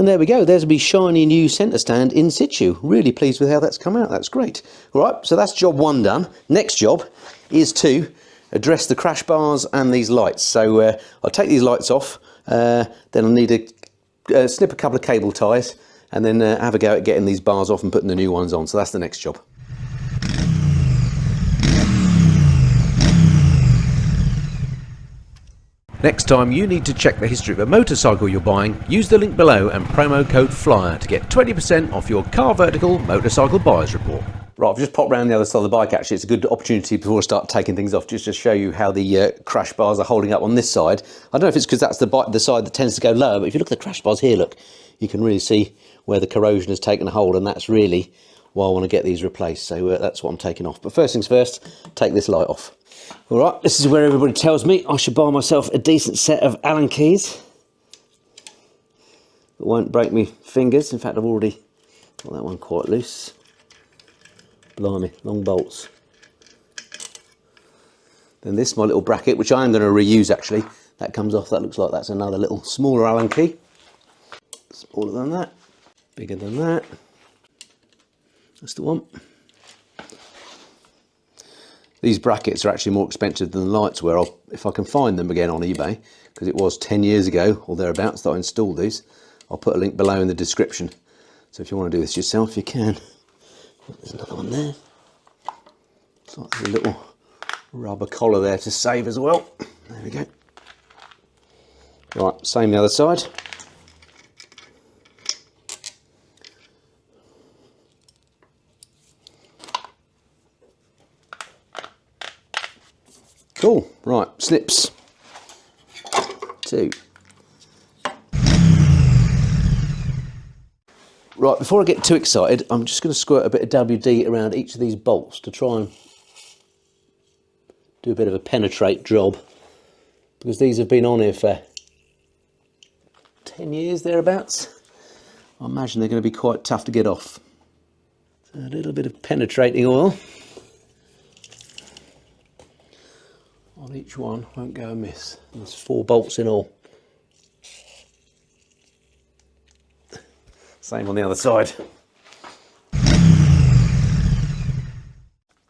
And there we go, there's my shiny new centre stand in situ. Really pleased with how that's come out, that's great. All right, so that's job one done. Next job is to address the crash bars and these lights. So I'll take these lights off, then I'll need to snip a couple of cable ties and then have a go at getting these bars off and putting the new ones on. So that's the next job. Next time you need to check the history of a motorcycle you're buying, use the link below and promo code FLYER to get 20% off your Car Vertical Motorcycle Buyers Report. Right, I've just popped round the other side of the bike actually. It's a good opportunity before I start taking things off just to show you how the crash bars are holding up on this side. I don't know if it's because that's the side that tends to go lower, but if you look at the crash bars here, look, you can really see where the corrosion has taken a hold, and that's really why I want to get these replaced. So that's what I'm taking off. But first things first, take this light off. All right, this is where everybody tells me I should buy myself a decent set of Allen keys that won't break me fingers. In fact, I've already got that one quite loose. Blimey, long bolts. Then this, my little bracket, which I am going to reuse actually, that comes off. That looks like that's another little smaller Allen key. Smaller than that, bigger than that. That's the one. These brackets are actually more expensive than the lights were. If I can find them again on eBay, because it was 10 years ago or thereabouts that I installed these, I'll put a link below in the description. So if you want to do this yourself, you can. There's another one there. It's like there's a little rubber collar there to save as well. There we go. Right, same the other side. Cool, right, snips, 2. Right, before I get too excited, I'm just going to squirt a bit of WD around each of these bolts to try and do a bit of a penetrate job, because these have been on here for 10 years thereabouts. I imagine they're going to be quite tough to get off. So a little bit of penetrating oil on each one won't go amiss. There's 4 bolts in all. Same on the other side.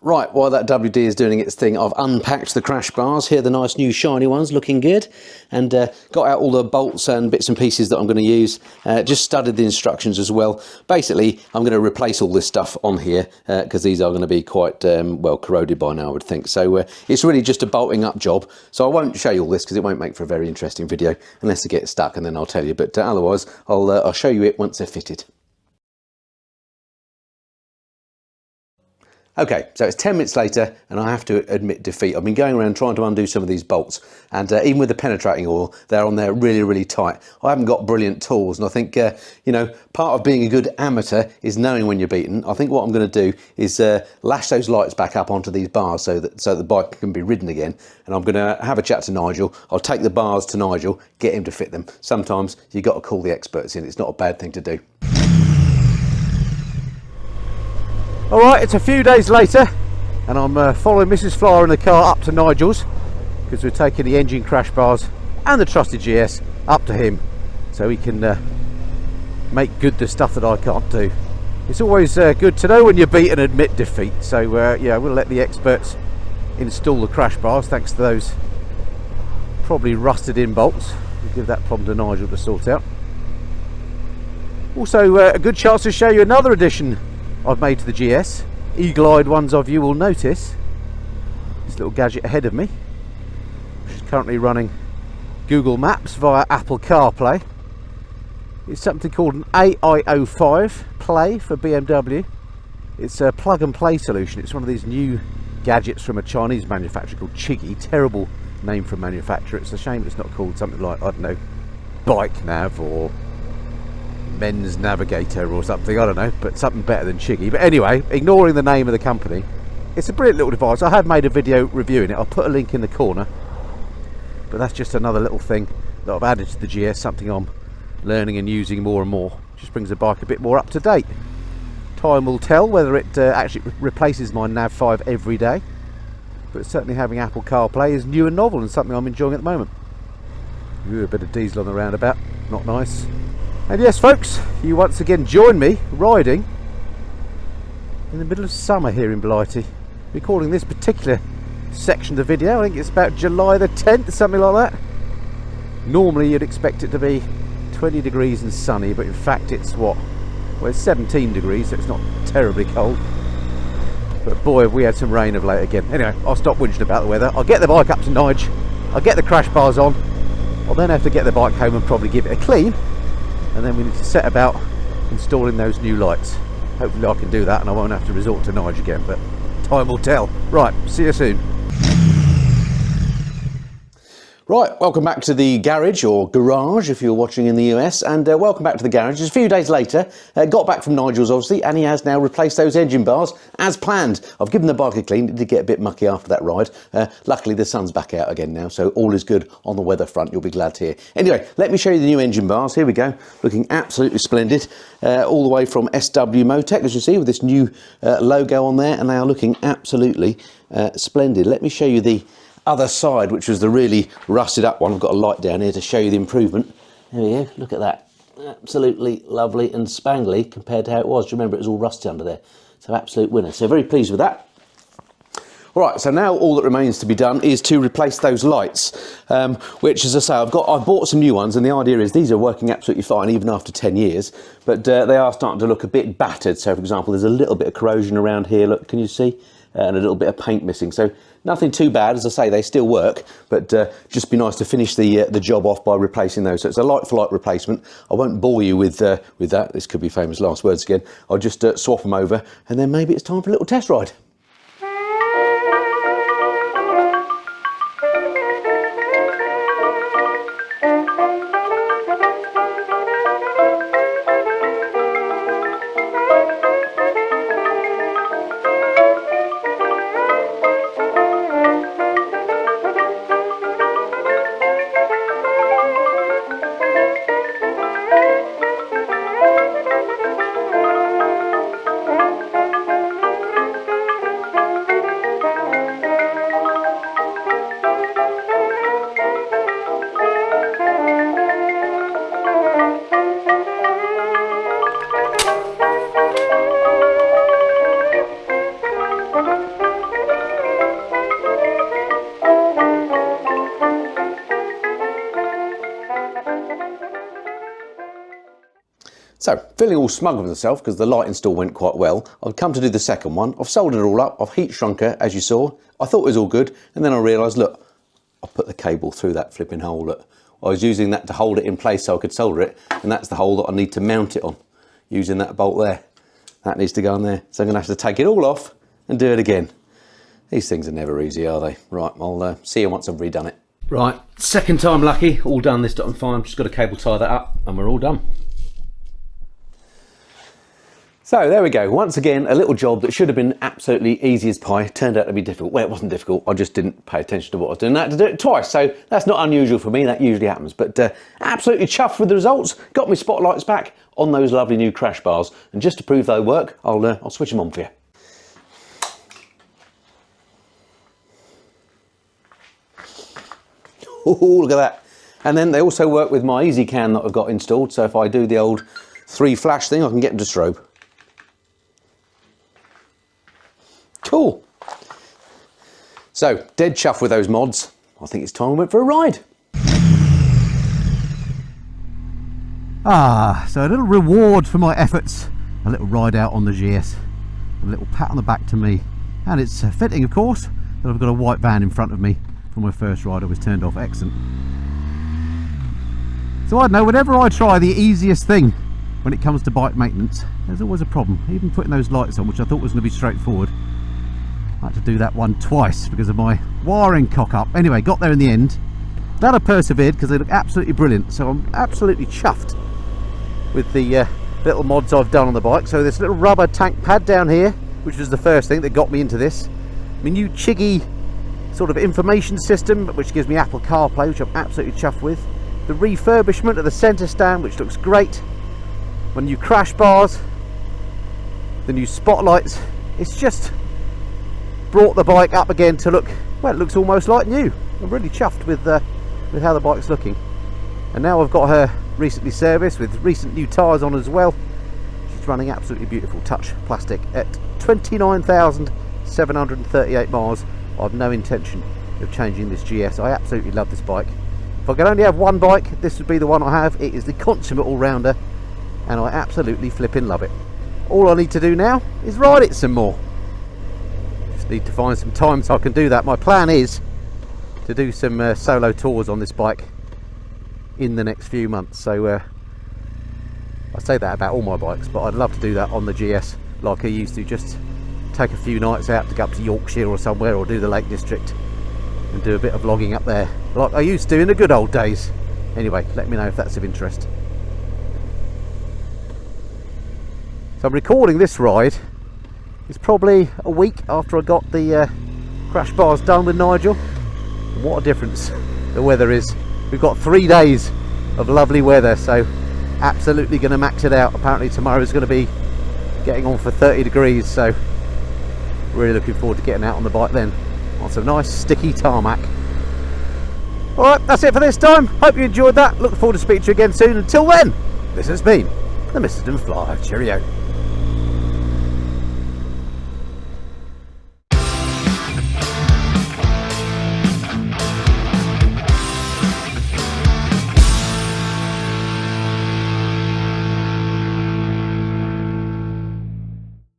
Right, while that WD is doing its thing, I've unpacked the crash bars. Here are the nice new shiny ones, looking good. And got out all the bolts and bits and pieces that I'm going to use. Just studied the instructions as well. Basically, I'm going to replace all this stuff on here because these are going to be quite well corroded by now, I would think. So it's really just a bolting up job. So I won't show you all this because it won't make for a very interesting video unless they get stuck, and then I'll tell you. But otherwise, I'll show you it once they're fitted. Okay, so it's 10 minutes later and I have to admit defeat. I've been going around trying to undo some of these bolts, and even with the penetrating oil, they're on there really, really tight. I haven't got brilliant tools, and I think, you know, part of being a good amateur is knowing when you're beaten. I think what I'm going to do is lash those lights back up onto these bars so that the bike can be ridden again, and I'm going to have a chat to Nigel. I'll take the bars to Nigel, get him to fit them. Sometimes you've got to call the experts in. It's not a bad thing to do. Alright, it's a few days later and I'm following Mrs. Flyer in the car up to Nigel's because we're taking the engine crash bars and the trusted GS up to him so he can make good the stuff that I can't do. It's always good to know when you're beat and admit defeat. So yeah, we'll let the experts install the crash bars thanks to those probably rusted in bolts. We'll give that problem to Nigel to sort out. Also a good chance to show you another addition I've made to the GS. Eagle-eyed ones of you will notice this little gadget ahead of me, which is currently running Google Maps via Apple CarPlay. It's something called an AIO5 Play for BMW. It's a plug and play solution. It's one of these new gadgets from a Chinese manufacturer called Chiggy. Terrible name for a manufacturer. It's a shame it's not called something like, I don't know, Bike Nav or Men's Navigator or something, I don't know, but something better than Chiggy. But anyway, ignoring the name of the company, it's a brilliant little device. I have made a video reviewing it. I'll put a link in the corner, but that's just another little thing that I've added to the GS, something I'm learning and using more and more. Just brings the bike a bit more up to date. Time will tell whether it actually replaces my Nav 5 every day, but certainly having Apple CarPlay is new and novel and something I'm enjoying at the moment. Ooh, a bit of diesel on the roundabout, not nice. And yes folks, you once again join me riding in the middle of summer here in Blighty. Recording this particular section of the video, I think it's about July the 10th, something like that. Normally you'd expect it to be 20 degrees and sunny, but in fact it's what? Well, it's 17 degrees, so it's not terribly cold. But boy, have we had some rain of late again. Anyway, I'll stop whinging about the weather. I'll get the bike up to Nige, I'll get the crash bars on, I'll then have to get the bike home and probably give it a clean, and then we need to set about installing those new lights. Hopefully I can do that and I won't have to resort to Nige again, but time will tell. Right, see you soon. Right, welcome back to the garage, or garage if you're watching in the US, and welcome back to the garage. Just a few days later, got back from Nigel's obviously, and he has now replaced those engine bars as planned. I've given the bike a clean. It did get a bit mucky after that ride. Luckily the sun's back out again now, so all is good on the weather front, you'll be glad to hear. Anyway, let me show you the new engine bars. Here we go, looking absolutely splendid. All the way from SW Motec, as you see, with this new logo on there, and they are looking absolutely splendid. Let me show you the other side, which was the really rusted up one. I've got a light down here to show you the improvement. There we go, look at that. Absolutely lovely and spangly compared to how it was. Do you remember it was all rusty under there? So absolute winner. So very pleased with that. All right, so now all that remains to be done is to replace those lights, which, as I say, I've bought some new ones, and the idea is these are working absolutely fine even after 10 years, but they are starting to look a bit battered. So for example, there's a little bit of corrosion around here, look, can you see? And a little bit of paint missing. So nothing too bad, as I say, they still work, but just be nice to finish the job off by replacing those. So it's a light-for-light replacement. I won't bore you with that. This could be famous last words again. I'll just swap them over, and then maybe it's time for a little test ride. So, feeling all smug with myself because the light install went quite well, I've come to do the second one. I've soldered it all up, I've heat shrunk her, as you saw. I thought it was all good, and then I realised, look, I put the cable through that flipping hole. Look, I was using that to hold it in place so I could solder it, and that's the hole that I need to mount it on, using that bolt there. That needs to go on there. So I'm going to have to take it all off and do it again. These things are never easy, are they? Right, I'll see you once I've redone it. Right, second time lucky, all done this time fine. Just got to cable tie that up, and we're all done. So there we go, once again a little job that should have been absolutely easy as pie turned out to be difficult. Well, it wasn't difficult, I just didn't pay attention to what I was doing. I had to do it twice, so that's not unusual for me, that usually happens. But absolutely chuffed with the results, got my spotlights back on those lovely new crash bars, and just to prove they work, I'll switch them on for you. Oh, look at that. And then they also work with my easy can that I've got installed, so if I do the old 3 flash thing, I can get them to strobe. Cool. So, dead chuff with those mods. I think it's time we went for a ride. So a little reward for my efforts. A little ride out on the GS. A little pat on the back to me. And it's fitting, of course, that I've got a white van in front of me for my first ride. I was turned off. Excellent. So I don't know, whenever I try the easiest thing when it comes to bike maintenance, there's always a problem. Even putting those lights on, which I thought was going to be straightforward, I had to do that one twice because of my wiring cock up. Anyway, got there in the end. Glad I persevered because they look absolutely brilliant. So I'm absolutely chuffed with the little mods I've done on the bike. So this little rubber tank pad down here, which was the first thing that got me into this. My new Chiggy sort of information system, which gives me Apple CarPlay, which I'm absolutely chuffed with. The refurbishment of the centre stand, which looks great. My new crash bars, the new spotlights. It's just brought the bike up again to look, well, it looks almost like new. I'm really chuffed with how the bike's looking. And now I've got her recently serviced with recent new tyres on as well. She's running absolutely beautiful touch plastic at 29,738 miles. I've no intention of changing this GS. I absolutely love this bike. If I could only have one bike, this would be the one I have. It is the consummate all-rounder, and I absolutely flipping love it. All I need to do now is ride it some more. Just need to find some time so I can do that. My plan is to do some solo tours on this bike in the next few months. So I say that about all my bikes, but I'd love to do that on the GS like I used to. Just take a few nights out to go up to Yorkshire or somewhere, or do the Lake District and do a bit of vlogging up there like I used to in the good old days. Anyway, let me know if that's of interest. So I'm recording this ride. It's probably a week after I got the crash bars done with Nigel. What a difference the weather is. We've got 3 days of lovely weather, so absolutely going to max it out. Apparently tomorrow is going to be getting on for 30 degrees, so really looking forward to getting out on the bike then on some nice sticky tarmac. Alright, that's it for this time. Hope you enjoyed that. Look forward to speaking to you again soon. Until then, this has been the Mr. Fly. Cheerio.